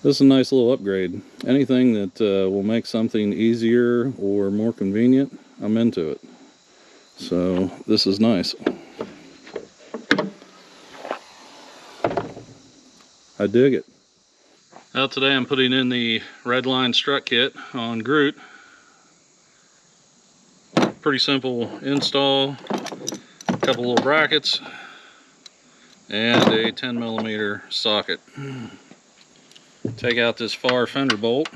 This is a nice little upgrade. Anything that will make something easier or more convenient, I'm into it. So this is nice. I dig it. Now today I'm putting in the Redline strut kit on Groot. Pretty simple install. A couple little brackets and a 10mm socket. Take out this far fender bolt.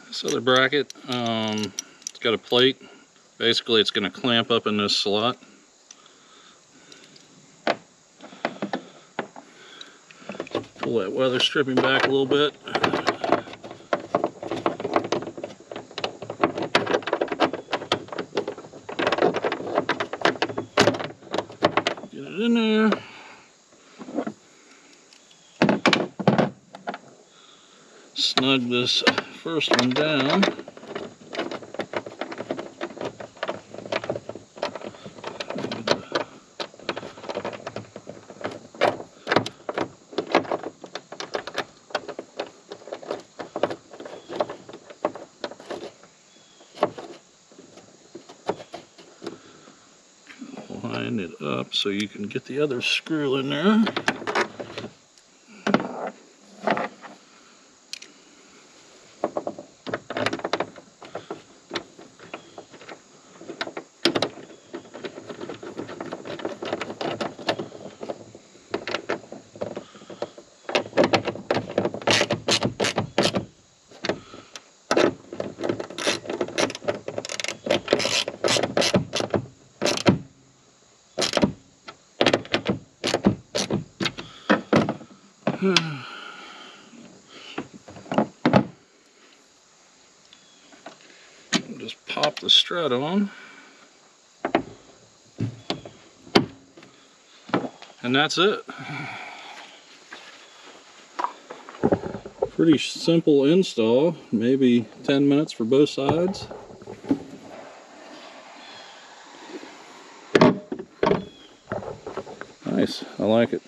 This other bracket, it's got a plate. Basically, it's going to clamp up in this slot. Pull that weather stripping back a little bit. Get it in there. Snug this first one down. Line it up so you can get the other screw in there. Just pop the strut on, and that's it. Pretty simple install, maybe 10 minutes for both sides. Nice, I like it.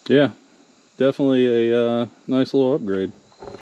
Yeah, definitely a nice little upgrade.